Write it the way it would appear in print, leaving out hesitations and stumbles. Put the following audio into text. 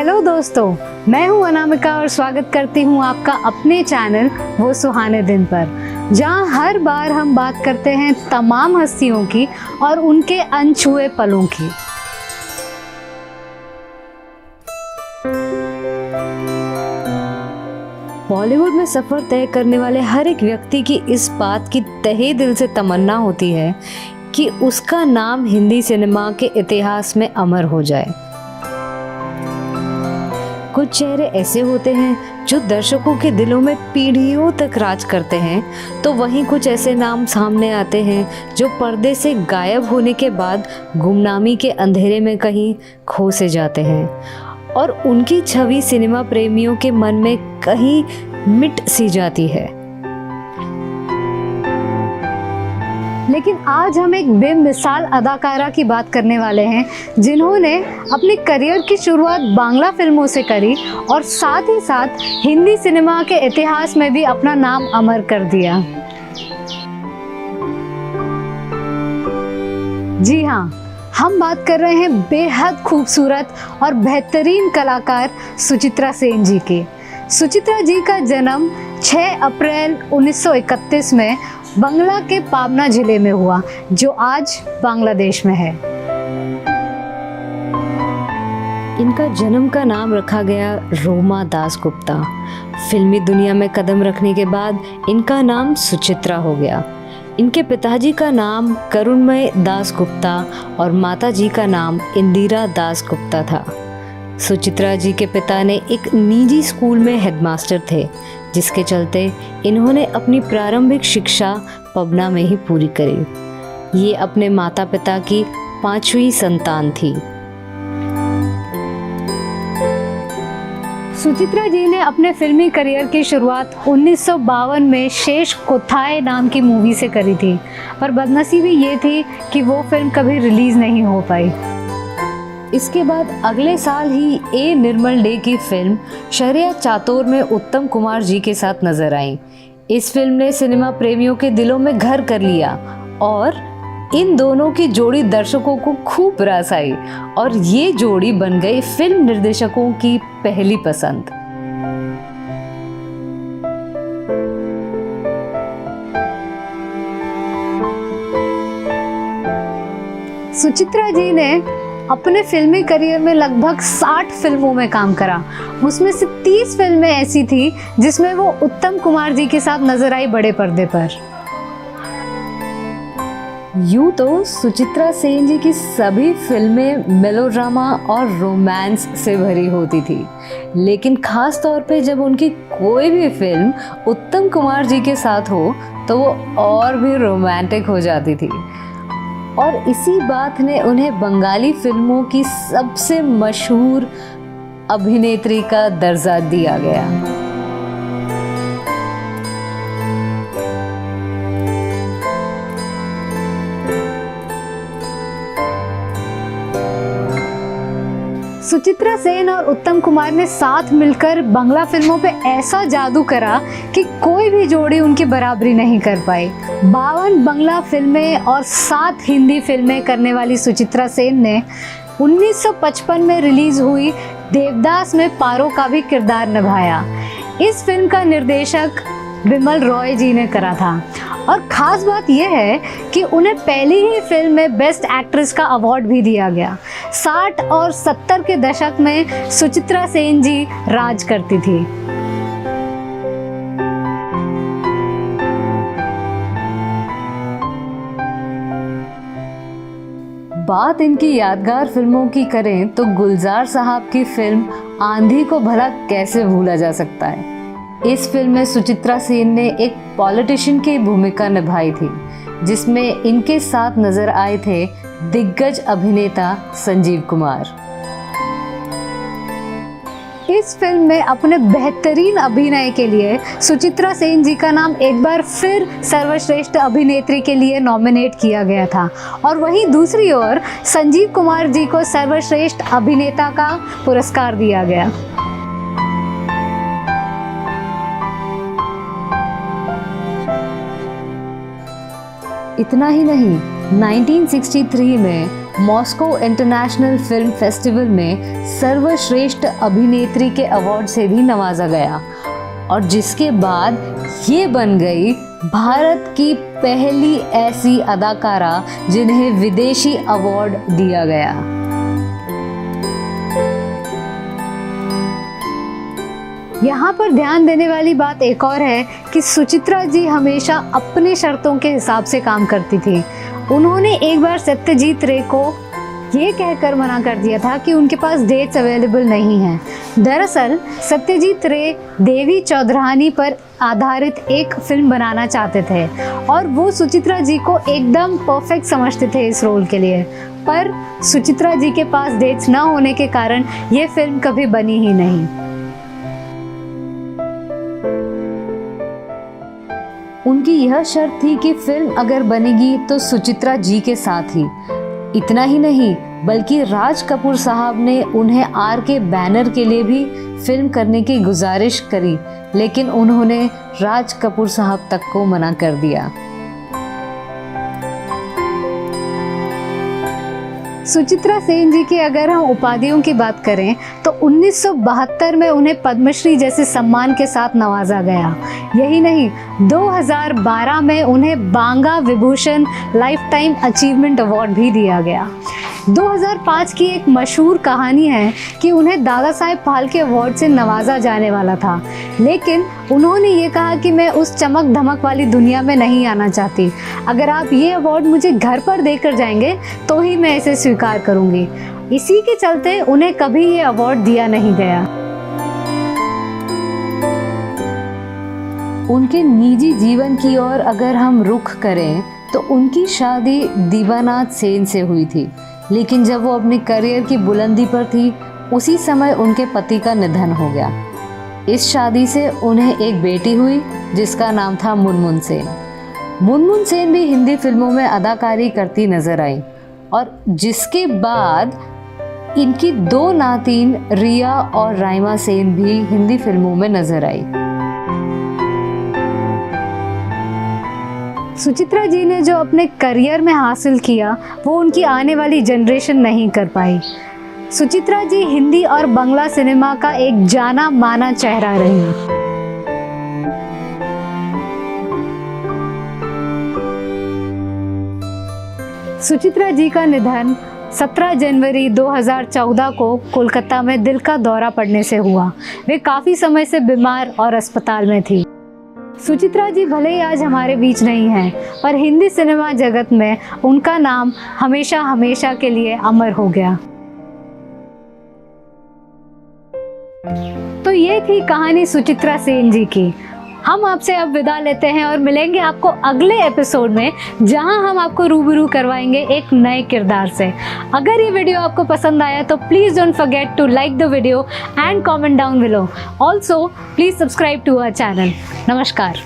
Hello दोस्तों, मैं हूं अनामिका और स्वागत करती हूं आपका अपने चैनल वो सुहाने दिन पर, जहां हर बार हम बात करते हैं तमाम हस्तियों की और उनके अनछुए पलों की। बॉलीवुड में सफर तय करने वाले हर एक व्यक्ति की इस बात की तहे दिल से तमन्ना होती है कि उसका नाम हिंदी सिनेमा के इतिहास में अमर हो जाए। कुछ चेहरे ऐसे होते हैं जो दर्शकों के दिलों में पीढ़ियों तक राज करते हैं, तो वहीं कुछ ऐसे नाम सामने आते हैं जो पर्दे से गायब होने के बाद गुमनामी के अंधेरे में कहीं खो से जाते हैं और उनकी छवि सिनेमा प्रेमियों के मन में कहीं मिट सी जाती है। लेकिन आज हम एक बेमिसाल अदाकारा की बात करने वाले हैं, जिन्होंने अपनी करियर की शुरुआत बांग्ला फिल्मों से करी और साथ ही साथ हिंदी सिनेमा के इतिहास में भी अपना नाम अमर कर दिया। जी हाँ, हम बात कर रहे हैं बेहद खूबसूरत और बेहतरीन कलाकार सुचित्रा सेन जी की। सुचित्रा जी का जन्म 6 अप्रैल 1931 में बंगला के पाबना जिले में हुआ, जो आज बांग्लादेश में है। इनका जन्म का नाम रखा गया रोमा दासगुप्ता। फिल्मी दुनिया में कदम रखने के बाद इनका नाम सुचित्रा हो गया। इनके पिताजी का नाम करुणमय दासगुप्ता और माताजी का नाम इंदिरा दासगुप्ता था। सुचित्रा जी के पिता ने एक निजी स्कूल में हेडमास्टर थे, जिसके चलते इन्होंने अपनी प्रारंभिक शिक्षा पबना में ही पूरी करी। ये अपने माता पिता की 5वीं संतान थी। सुचित्रा जी ने अपने फिल्मी करियर की शुरुआत 1952 में शेष कोथाए नाम की मूवी से करी थी, पर बदनसीबी ये थी कि वो फिल्म कभी रिलीज नहीं हो पाई। इसके बाद अगले साल ही ए निर्मल डे की फिल्म शहरिया चातोर में उत्तम कुमार जी के साथ नजर आई। इस फिल्म ने सिनेमा प्रेमियों के दिलों में घर कर लिया और इन दोनों की जोड़ी दर्शकों को खूब रास आई और ये जोड़ी बन गई फिल्म निर्देशकों की पहली पसंद। सुचित्रा जी ने अपने फिल्मी करियर में लगभग 60 फिल्मों में काम करा। उसमें से 30 फिल्में ऐसी थी जिसमें वो उत्तम कुमार जी के साथ नजर आई बड़े पर्दे पर। यूं तो सुचित्रा सेन जी की सभी फिल्में मेलोड्रामा और रोमांस से भरी होती थी, लेकिन खास तौर पे जब उनकी कोई भी फिल्म उत्तम कुमार जी के साथ हो तो वो और भी रोमांटिक हो जाती थी और इसी बात ने उन्हें बंगाली फिल्मों की सबसे मशहूर अभिनेत्री का दर्जा दिया गया। सुचित्रा सेन और उत्तम कुमार ने साथ मिलकर बांग्ला फिल्मों पे ऐसा जादू करा कि कोई भी जोड़ी उनकी बराबरी नहीं कर पाई। 52 बांग्ला फिल्में और 7 हिंदी फिल्में करने वाली सुचित्रा सेन ने 1955 में रिलीज हुई देवदास में पारो का भी किरदार निभाया। इस फिल्म का निर्देशक बिमल रॉय जी ने करा था और खास बात यह है कि उन्हें पहली ही फिल्म में बेस्ट एक्ट्रेस का अवार्ड भी दिया गया। 60 और 70 के दशक में सुचित्रा सेन जी राज करती थी। बात इनकी यादगार फिल्मों की करें तो गुलजार साहब की फिल्म आंधी को भला कैसे भूला जा सकता है। इस फिल्म में सुचित्रा सेन ने एक पॉलिटिशियन की भूमिका निभाई थी, जिसमें इनके साथ नजर आए थे दिग्गज अभिनेता संजीव कुमार। इस फिल्म में अपने बेहतरीन अभिनय के लिए सुचित्रा सेन जी का नाम एक बार फिर सर्वश्रेष्ठ अभिनेत्री के लिए नॉमिनेट किया गया था और वहीं दूसरी ओर संजीव कुमार जी को सर्वश्रेष्ठ अभिनेता का पुरस्कार दिया गया। इतना ही नहीं, 1963 में मॉस्को इंटरनेशनल फिल्म फेस्टिवल में सर्वश्रेष्ठ अभिनेत्री के अवार्ड से भी नवाजा गया और जिसके बाद ये बन गई भारत की पहली ऐसी अदाकारा जिन्हें विदेशी अवार्ड दिया गया। यहाँ पर ध्यान देने वाली बात एक और है कि सुचित्रा जी हमेशा अपने शर्तों के हिसाब से काम करती थी। उन्होंने एक बार सत्यजीत रे को ये कहकर मना कर दिया था कि उनके पास डेट्स अवेलेबल नहीं हैं। दरअसल सत्यजीत रे देवी चौधरानी पर आधारित एक फिल्म बनाना चाहते थे और वो सुचित्रा जी को एकदम परफेक्ट समझते थे इस रोल के लिए, पर सुचित्रा जी के पास डेट्स न होने के कारण ये फिल्म कभी बनी ही नहीं। उनकी यह शर्त थी कि फिल्म अगर बनेगी तो सुचित्रा जी के साथ ही। इतना ही नहीं बल्कि राज कपूर साहब ने उन्हें RK बैनर के लिए भी फिल्म करने की गुजारिश करी, लेकिन उन्होंने राज कपूर साहब तक को मना कर दिया। सुचित्रा सेन जी की अगर हम उपाधियों की बात करें तो 1972 में उन्हें पद्मश्री जैसे सम्मान के साथ नवाजा गया। यही नहीं, 2012 में उन्हें Banga Vibhushan lifetime achievement award भी दिया गया। 2005 की एक मशहूर कहानी है कि उन्हें दादा साहेब फाल्के अवार्ड से नवाजा जाने वाला था, लेकिन उन्होंने ये कहा कि मैं उस चमक धमक वाली दुनिया में नहीं आना चाहती। अगर आप ये अवार्ड मुझे घर पर देकर जाएंगे तो ही मैं इसे स्वीकार करूंगी। इसी के चलते उन्हें कभी ये अवार्ड दिया नहीं गया। उनके निजी जीवन की ओर अगर हम रुख करें तो उनकी शादी दीवानाथ सेन से हुई थी, लेकिन जब वो अपने करियर की बुलंदी पर थी उसी समय उनके पति का निधन हो गया। इस शादी से उन्हें एक बेटी हुई जिसका नाम था मुनमुन सेन। मुनमुन सेन भी हिंदी फिल्मों में अदाकारी करती नजर आई और जिसके बाद इनकी 2 नातिन रिया और राइमा सेन भी हिंदी फिल्मों में नजर आई। सुचित्रा जी ने जो अपने करियर में हासिल किया वो उनकी आने वाली जनरेशन नहीं कर पाई। सुचित्रा जी हिंदी और बांग्ला सिनेमा का एक जाना माना चेहरा रही। सुचित्रा जी का निधन 17 जनवरी 2014 को कोलकाता में दिल का दौरा पड़ने से हुआ। वे काफ़ी समय से बीमार और अस्पताल में थी। सुचित्रा जी भले ही आज हमारे बीच नहीं हैं, पर हिंदी सिनेमा जगत में उनका नाम हमेशा हमेशा के लिए अमर हो गया। तो ये थी कहानी सुचित्रा सेन जी की। हम आपसे अब विदा लेते हैं और मिलेंगे आपको अगले एपिसोड में, जहां हम आपको रूबरू करवाएंगे एक नए किरदार से। अगर ये वीडियो आपको पसंद आया तो please don't forget to like the video and comment down below. Also please subscribe to our channel. नमस्कार।